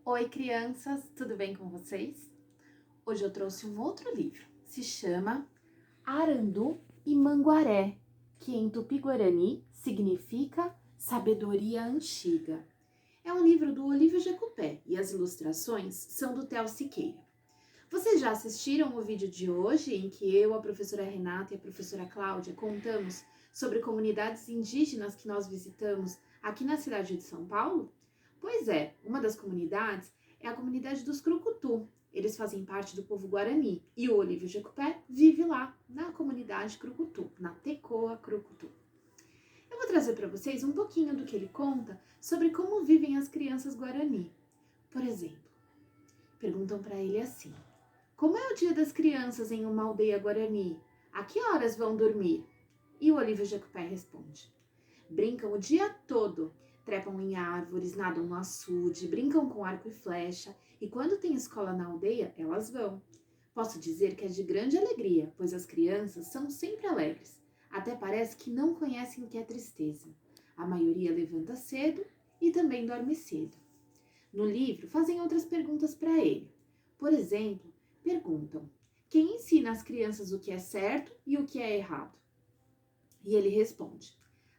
Oi, crianças, tudo bem com vocês? Hoje eu trouxe um outro livro, se chama Arandu e Manguaré, que em Tupi-Guarani significa sabedoria antiga. É um livro do Olívio Jecupé e as ilustrações são do Theo Siqueira. Vocês já assistiram o vídeo de hoje em que eu, a professora Renata e a professora Cláudia contamos sobre comunidades indígenas que nós visitamos aqui na cidade de São Paulo? Pois é, uma das comunidades é a comunidade dos Crucutu. Eles fazem parte do povo Guarani e o Olívio Jecupé vive lá, na comunidade Crucutu, na Tecoa Crucutu. Eu vou trazer para vocês um pouquinho do que ele conta sobre como vivem as crianças Guarani. Por exemplo, perguntam para ele assim: como é o dia das crianças em uma aldeia Guarani? A que horas vão dormir? E o Olívio Jecupé responde: brincam o dia todo, trepam em árvores, nadam no açude, brincam com arco e flecha, e quando tem escola na aldeia, elas vão. Posso dizer que é de grande alegria, pois as crianças são sempre alegres. Até parece que não conhecem o que é tristeza. A maioria levanta cedo e também dorme cedo. No livro, fazem outras perguntas para ele. Por exemplo, perguntam: quem ensina às crianças o que é certo e o que é errado? E ele responde: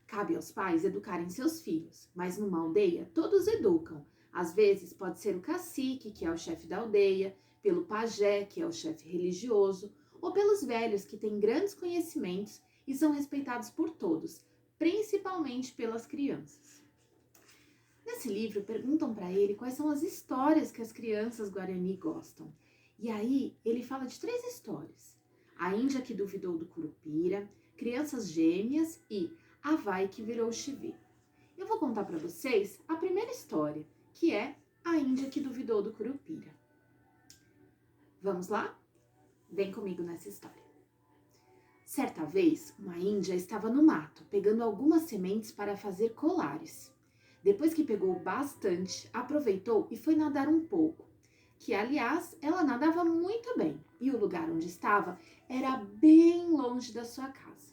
cabe aos pais educarem seus filhos, mas numa aldeia todos educam. Às vezes pode ser o cacique, que é o chefe da aldeia, pelo pajé, que é o chefe religioso, ou pelos velhos, que têm grandes conhecimentos e são respeitados por todos, principalmente pelas crianças. Nesse livro, perguntam para ele quais são as histórias que as crianças Guarani gostam. E aí, ele fala de 3 histórias: a Índia que duvidou do Curupira, Crianças Gêmeas e A Vai que virou chivê. Eu vou contar para vocês a primeira história, que é a Índia que duvidou do Curupira. Vamos lá? Vem comigo nessa história. Certa vez, uma índia estava no mato, pegando algumas sementes para fazer colares. Depois que pegou bastante, aproveitou e foi nadar um pouco, que aliás ela nadava muito bem, e o lugar onde estava era bem longe da sua casa.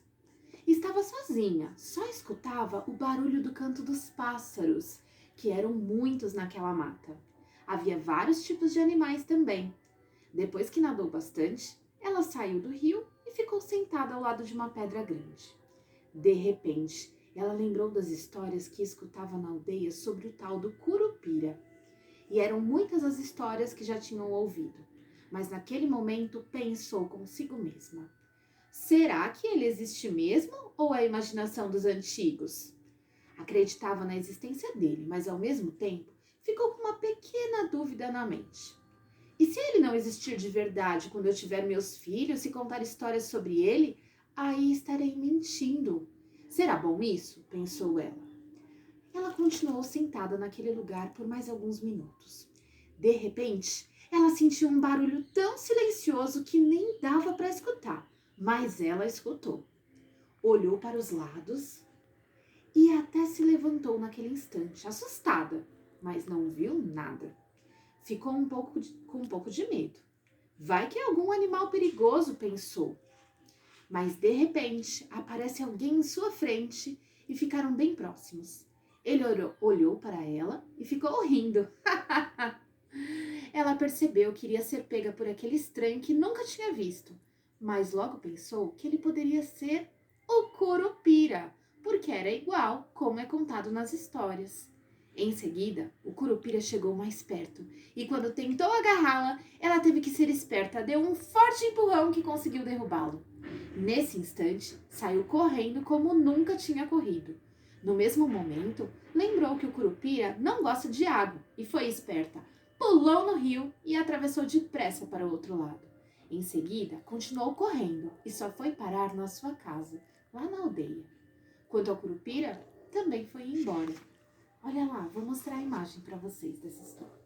Estava sozinha, só escutava o barulho do canto dos pássaros, que eram muitos naquela mata. Havia vários tipos de animais também. Depois que nadou bastante, ela saiu do rio e ficou sentada ao lado de uma pedra grande. De repente, ela lembrou das histórias que escutava na aldeia sobre o tal do Curupira. E eram muitas as histórias que já tinham ouvido. Mas naquele momento pensou consigo mesma: será que ele existe mesmo ou é a imaginação dos antigos? Acreditava na existência dele, mas ao mesmo tempo ficou com uma pequena dúvida na mente. E se ele não existir de verdade quando eu tiver meus filhos e contar histórias sobre ele, aí estarei mentindo. Será bom isso? Pensou ela. Ela continuou sentada naquele lugar por mais alguns minutos. De repente, ela sentiu um barulho tão silencioso que nem dava para escutar, mas ela escutou. Olhou para os lados e até se levantou naquele instante, assustada, mas não viu nada. Ficou com um pouco de medo. Vai que é algum animal perigoso, pensou. Mas de repente aparece alguém em sua frente e ficaram bem próximos. Ele olhou para ela e ficou rindo. Ela percebeu que iria ser pega por aquele estranho que nunca tinha visto, mas logo pensou que ele poderia ser o Curupira, porque era igual como é contado nas histórias. Em seguida, o Curupira chegou mais perto e quando tentou agarrá-la, ela teve que ser esperta, deu um forte empurrão que conseguiu derrubá-lo. Nesse instante, saiu correndo como nunca tinha corrido. No mesmo momento, lembrou que o Curupira não gosta de água e foi esperta. Pulou no rio e atravessou depressa para o outro lado. Em seguida, continuou correndo e só foi parar na sua casa, lá na aldeia. Quanto ao Curupira, também foi embora. Olha lá, vou mostrar a imagem para vocês dessa história.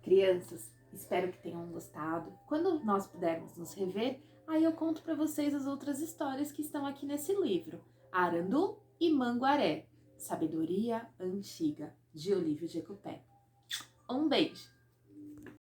Crianças, espero que tenham gostado. Quando nós pudermos nos rever, aí eu conto para vocês as outras histórias que estão aqui nesse livro. Arandu e Manguaré, Sabedoria Antiga, de Olívio Jecupé. Um beijo!